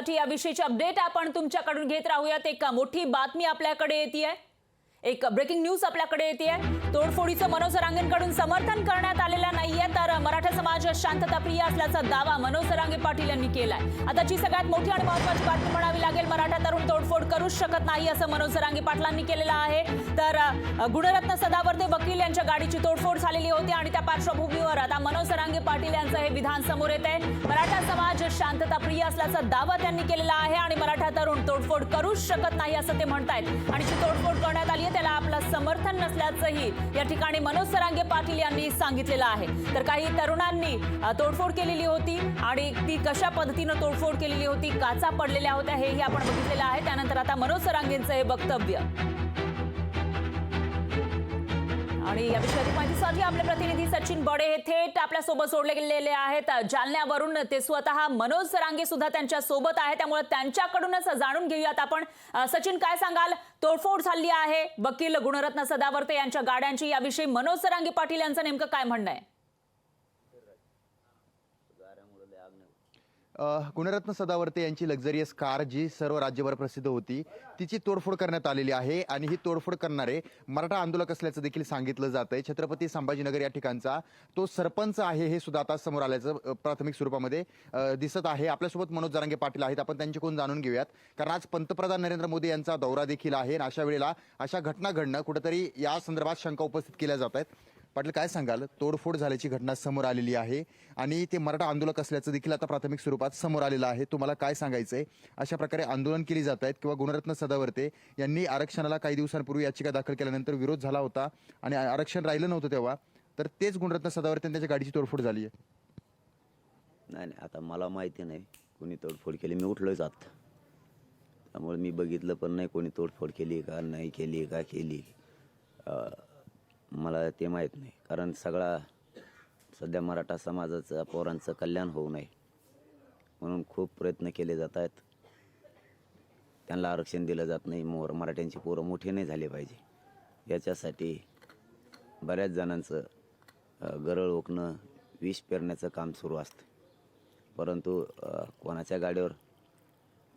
साठी याविषयीची अपडेट आपण तुमच्याकडून घेत राहूयात। एक मोठी बातमी आपल्याकडे येते, एक ब्रेकिंग न्यूज आपल्याकडे येते। तोडफोडीचं मनोज जरांगेंकडून समर्थन करण्यात आलेलं नाहीये, तर मराठा समाज शांतताप्रिय असल्याचा दावा मनोज जरांगे पाटील यांनी केलाय। आताची सगळ्यात मोठी आणि महत्त्वाची बातमी म्हणावी लागेल, मराठा तरुण तोडफोड करूच शकत नाही असं मनोज जरांगे पाटलांनी केलेलं आहे। तर गुणरत्न सदावर्ते वकील यांच्या गाडीची तोडफोड झालेली होती आणि त्या पार्श्वभूमीवर आता मनोज जरांगे पाटील यांचं हे विधान समोर येत आहे। मराठा समाज शांतताप्रिय असल्याचा दावा त्यांनी केलेला आहे आणि मराठा तरुण तोडफोड करूच शकत नाही असं ते म्हणतायत आणि जी तोडफोड करण्यात आली त्याला आपलं समर्थन नसल्याचंही या ठिकाणी मनोज जरांगे पाटील यांनी सांगितलेलं आहे। तर काही तरुणांनी तोडफोड केलेली होती आणि ती कशा पद्धतीने तोडफोड केलेली होती, काचा पडलेल्या होत्या, हेही आपण बघितलेलं आहे। त्यानंतर आता मनोज जरांगेंचं हे वक्तव्य आणि या विषयाची माहितीसाठी आपले प्रतिनिधी सचिन बडे हे थेट आपल्या सोबत जोडले गेलेले आहेत जालन्यावरून। ते स्वतः मनोज जरांगे सुद्धा त्यांच्या सोबत आहे, त्यामुळे त्यांच्याकडूनच जाणून घेऊयात आपण। सचिन, काय सांगाल? तोडफोड झाली आहे वकील गुणरत्न सदावर्ते यांच्या गाड्यांची, याविषयी मनोज जरांगे पाटील यांचं नेमकं काय म्हणणं आहे? गुणरत्न सदावर्ते यांची लक्झरियस कार जी सर्व राज्यभर प्रसिद्ध होती तिची तोडफोड करण्यात आलेली आहे आणि ही तोडफोड करणारे मराठा आंदोलक असल्याचं देखील सांगितलं जातंय। छत्रपती संभाजीनगर या ठिकाणचा तो सरपंच आहे हे सुद्धा आता समोर आल्याचं प्राथमिक स्वरूपामध्ये दिसत आहे। आपल्यासोबत मनोज जरांगे पाटील आहेत, आपण त्यांच्याकडून जाणून घेऊयात, कारण आज पंतप्रधान नरेंद्र मोदी यांचा दौरा देखील आहे आणि अशा वेळेला अशा घटना घडणं कुठेतरी या संदर्भात शंका उपस्थित केल्या जात आहेत। पाटील, काय सांगाल? तोडफोड झाल्याची घटना समोर आलेली आहे आणि ते मराठा आंदोलक असल्याचं देखील आता प्राथमिक स्वरूपात समोर आलेलं आहे। तुम्हाला काय सांगायचंय? अशा प्रकारे आंदोलन केली जात आहेत किंवा गुणरत्न सदावर्ते यांनी आरक्षणाला काही दिवसांपूर्वी याचिका दाखल केल्यानंतर विरोध झाला होता आणि आरक्षण राहिलं नव्हतं तेव्हा, तर तेच गुणरत्न सदावर्ते त्यांच्या गाडीची तोडफोड झाली आहे। नाही, आता मला माहिती नाही कोणी तोडफोड केली, मी उठलोय जात, त्यामुळे मी बघितलं पण नाही कोणी तोडफोड केली का नाही केली का केली, मला ते माहीत नाही। कारण सगळा सध्या मराठा समाजाचं पोरांचं कल्याण होऊ नये म्हणून खूप प्रयत्न केले जात आहेत। त्यांना आरक्षण दिलं जात नाही, मराठ्यांची पोरं मोठे नाही झाले पाहिजे याच्यासाठी बऱ्याच जणांचं गरळ ओकणं, विष पेरण्याचं काम सुरू असतं। परंतु कोणाच्या गाडीवर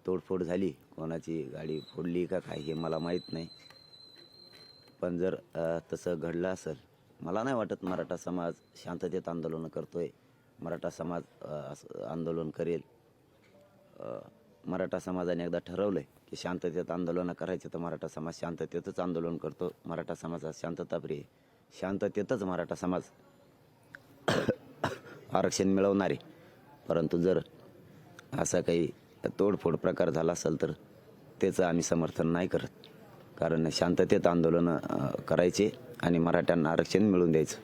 तोडफोड झाली, कोणाची गाडी फोडली का काय हे मला माहीत नाही। पण जर तसं घडलं असेल, मला नाही वाटत मराठा समाज शांततेत आंदोलन करतोय, मराठा समाज आंदोलन करेल। मराठा समाजाने एकदा ठरवलंय की शांततेत आंदोलन करायचं तर मराठा समाज शांततेतच आंदोलन करतो। मराठा समाजात शांतताप्रिय, शांततेतच मराठा समाज आरक्षण मिळवणार आहे। परंतु जर असा काही तोडफोड प्रकार झाला असेल तर त्याचं आम्ही समर्थन नाही करत, कारण शांततेत आंदोलन करायचे आणि मराठ्यांना आरक्षण मिळवून द्यायचं।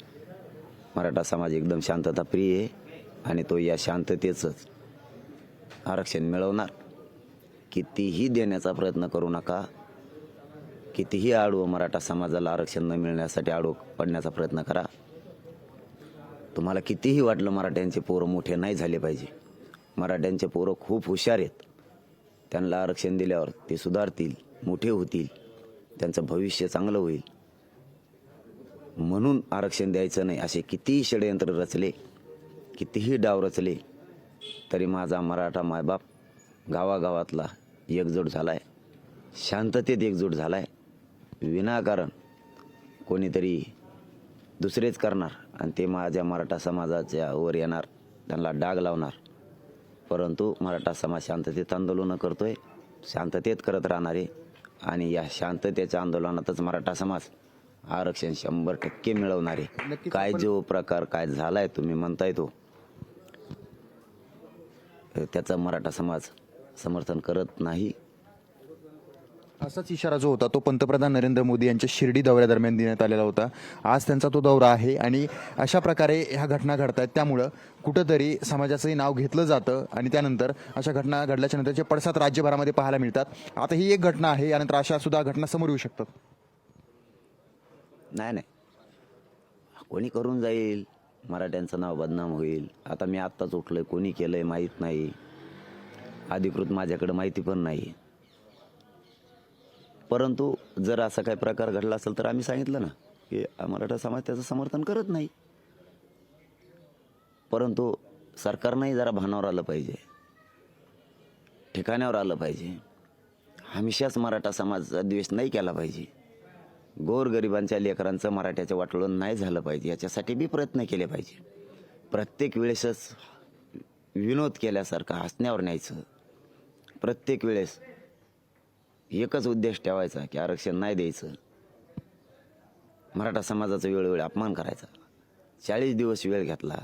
मराठा समाज एकदम शांतताप्रिय आहे आणि तो या शांततेचंच आरक्षण मिळवणार। कितीही देण्याचा प्रयत्न करू नका, कितीही आडवं मराठा समाजाला आरक्षण न मिळण्यासाठी आडवं पडण्याचा प्रयत्न करा। तुम्हाला कितीही वाटलं मराठ्यांचे पोरं मोठे नाही झाले पाहिजे, मराठ्यांचे पोरं खूप हुशार आहेत, त्यांना आरक्षण दिल्यावर ते सुधारतील, मोठे होतील, त्यांचं भविष्य चांगलं होईल म्हणून आरक्षण द्यायचं नाही असे कितीही षडयंत्र रचले, कितीही डाव रचले, तरी माझा मराठा मायबाप गावागावातला एकजूट झालाय, शांततेत एकजूट झालाय। विनाकारण कोणीतरी दुसरेच करणार आणि ते माझ्या मराठा समाजाच्या वर येणार, त्यांना डाग लावणार। परंतु मराठा समाज शांततेत आंदोलन करतोय, शांततेत करत राहणार आहे आणि या शांततेच्या आंदोलनातच मराठा समाज आरक्षण 100% मिळवणार आहे। काय जो प्रकार काय झालाय तुम्ही म्हणताय तो, त्याचा मराठा समाज समर्थन करत नाही। असाच इशारा जो होता तो पंतप्रधान नरेंद्र मोदी यांच्या शिर्डी दौऱ्यादरम्यान देण्यात आलेला होता। आज त्यांचा तो दौरा आहे आणि अशा प्रकारे ह्या घटना घडतात, त्यामुळं कुठंतरी समाजाचंही नाव घेतलं जातं आणि त्यानंतर अशा घटना घडल्याच्या नंतरचे पडसाद राज्यभरामध्ये पाहायला मिळतात। आता ही एक घटना आहे, यानंतर अशा सुद्धा घटना समोर येऊ शकतात। नाही, कोणी करून जाईल, मराठ्यांचं नाव बदनाम होईल। आता मी आत्ताच उठलोय, कोणी केलंय माहीत नाही, अधिकृत माझ्याकडे माहिती पण नाही। परंतु जर असा काही प्रकार घडला असेल तर आम्ही सांगितलं ना की मराठा समाज त्याचं समर्थन करत नाही। परंतु सरकारनंही जरा भानावर आलं पाहिजे। ठिकाणावर आलं पाहिजे. हमेशाच मराठा समाजाचा द्वेष नाही केला पाहिजे. गोरगरिबांच्या लेकरांचं मराठ्याचं वाटोळं नाही झालं पाहिजे, याच्यासाठी बी प्रयत्न केले पाहिजे. प्रत्येक वेळेसच विनोद केल्यासारखं हसण्यावर न्यायचं. प्रत्येक वेळेस एकच उद्देश ठेवायचा की आरक्षण नाही द्यायचं. मराठा समाजाचा वेळोवेळी अपमान करायचा. 40 दिवस वेळ घेतला,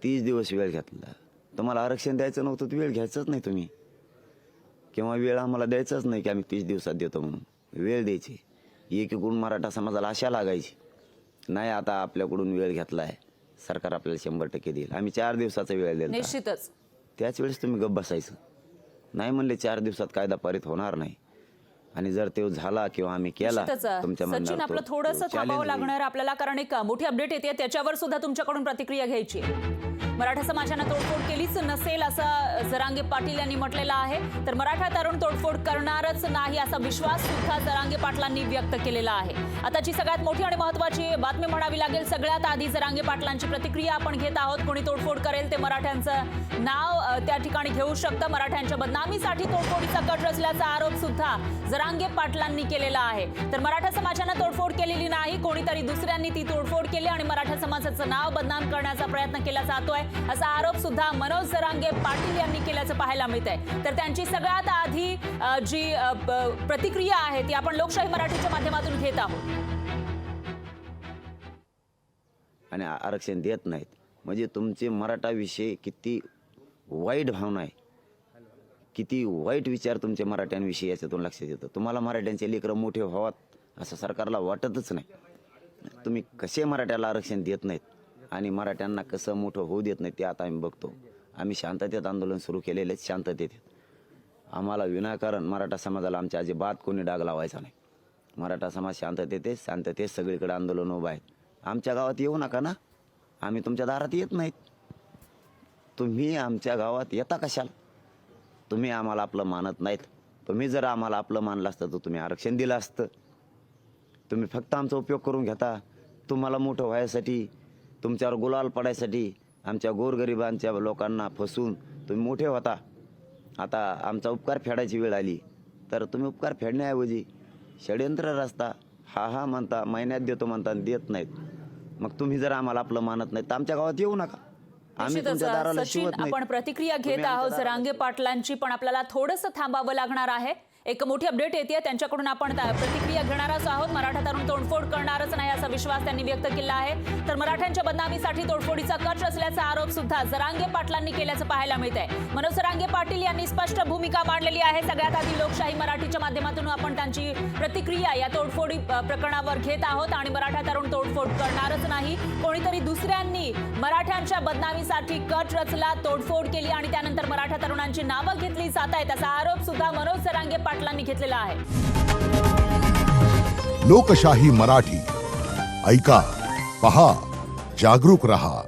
30 दिवस वेळ घेतला. तुम्हाला आरक्षण द्यायचं नव्हतं तर वेळ घ्यायचंच नाही तुम्ही, किंवा वेळ आम्हाला द्यायचाच नाही की आम्ही 30 दिवसात देतो म्हणून. वेळ द्यायची. एकीकडून मराठा समाजाला आशा लागायची, नाही आता आपल्याकडून वेळ घेतलाय, सरकार आपल्याला 100% देईल, आम्ही 4 दिवसाचा वेळ दिला. निश्चितच त्याच वेळेस तुम्ही गप्प बसायचं. नाही म्हणले 4 दिवसात कायदा पारित होणार नाही, आणि जर ते झाला किंवा आम्ही केला निश्चितच. तुमच्या सचिन, म्हणण्यावर आपलं तो थोडंसं challenge थांबावं होईल. लागणार आपल्याला, कारण एक मोठी अपडेट येते त्याच्यावर सुद्धा तुमच्याकडून प्रतिक्रिया घ्यायची आहे. मराठा समाजानं तोडफोड केलीच नसेल असं जरांगे पाटील यांनी म्हटलेलं आहे. तर मराठा तरुण तोडफोड करणारच नाही असा विश्वास सुद्धा जरांगे पाटलांनी व्यक्त केलेला आहे. आताची सगळ्यात मोठी आणि महत्त्वाची बातमी म्हणावी लागेल. सगळ्यात आधी जरांगे पाटलांची प्रतिक्रिया आपण घेत आहोत. कोणी तोडफोड करेल ते मराठ्यांचं नाव त्या ठिकाणी घेऊ शकतं. मराठ्यांच्या बदनामीसाठी तोडफोडीचा कट रचल्याचा आरोप सुद्धा जरांगे पाटलांनी केलेला आहे. तर मराठा समाजानं तोडफोड केलेली नाही, कोणीतरी दुसऱ्यांनी ती तोडफोड केली आणि मराठा समाजाचं नाव बदनाम करण्याचा प्रयत्न केला जातोय असा आरोप सुद्धा मनोज जरांगे पाटील यांनी केल्याचं पाहायला मिळत आहे. तर त्यांची सगळ्यात आधी जी प्रतिक्रिया आहे ती आपण लोकशाही मराठीच्या माध्यमातून घेत आहोत. आणि आरक्षण देत नाहीत म्हणजे तुमचे मराठाविषयी किती वाईट भावना आहे, किती वाईट विचार तुमचे मराठ्यांविषयी याच्यातून लक्षात येतं. तुम्हाला मराठ्यांचे लेकरं मोठे व्हावात असं सरकारला वाटतच नाही. तुम्ही कसे मराठ्याला आरक्षण देत नाहीत आणि मराठ्यांना कसं मोठं होऊ देत नाही ते आता आम्ही बघतो. आम्ही शांततेत आंदोलन सुरू केलेले, शांततेत. आम्हाला विनाकारण मराठा समाजाला आमच्या अजिबात कोणी डाग लावायचा नाही. मराठा समाज शांततेत सगळीकडे आंदोलन उभं आहे. आमच्या गावात येऊ नका ना, आम्ही तुमच्या दारात येत नाहीत. तुम्ही आमच्या गावात येता कशाला? तुम्ही आम्हाला आपलं मानत नाहीत. तुम्ही जर आम्हाला आपलं मानलं असतं तर तुम्ही आरक्षण दिलं असतं. तुम्ही फक्त आमचा उपयोग करून घेता. तुम्हाला मोठं व्हायसाठी, तुमच्यावर गुलाल पडायसाठी आमच्या गोरगरिबांच्या लोकांना फसवून तुम्ही मोठे होता. आता आमचा उपकार फेडायची वेळ आली तर तुम्ही उपकार फेडण्याऐवजी षड्यंत्र रचता. हा म्हणता, महिन्यात देतो म्हणता, देत नाहीत. मग तुम्ही जर आम्हाला आपलं मानत नाही तर आमच्या गावात येऊ नका. आम्ही तुमच्या दाराला सचिन, शिवत नाही. आपण प्रतिक्रिया घेत आहोत जरांगे पाटलांची, पण आपल्याला थोडंसं थांबावं लागणार आहे. एक मोठी अपडेट येते, त्यांच्याकडून आपण प्रतिक्रिया घेणारच आहोत. मराठा तरुण तोडफोड करणारच नाही असा विश्वास त्यांनी व्यक्त केला आहे. तर मराठ्यांच्या बदनामीसाठी तोडफोडीचा कट रचल्याचा आरोप सुद्धा जरांगे पाटलांनी केल्याचं पाहायला मिळत आहे. मनोज जरांगे पाटील यांनी स्पष्ट भूमिका मांडलेली आहे. सगळ्यात आधी लोकशाही मराठीच्या माध्यमातून आपण त्यांची प्रतिक्रिया या तोडफोडी प्रकरणावर घेत आहोत. आणि मराठा तरुण तोडफोड करणारच नाही, कोणीतरी दुसऱ्यांनी मराठ्यांच्या बदनामीसाठी कट रचला, तोडफोड केली आणि त्यानंतर मराठा तरुणांची नावं घेतली जात आहेत असा आरोप सुद्धा मनोज जरांगे पाटलांनी घेतलेला आहे. लोकशाही मराठी ऐका, पहा, जागरूक रहा.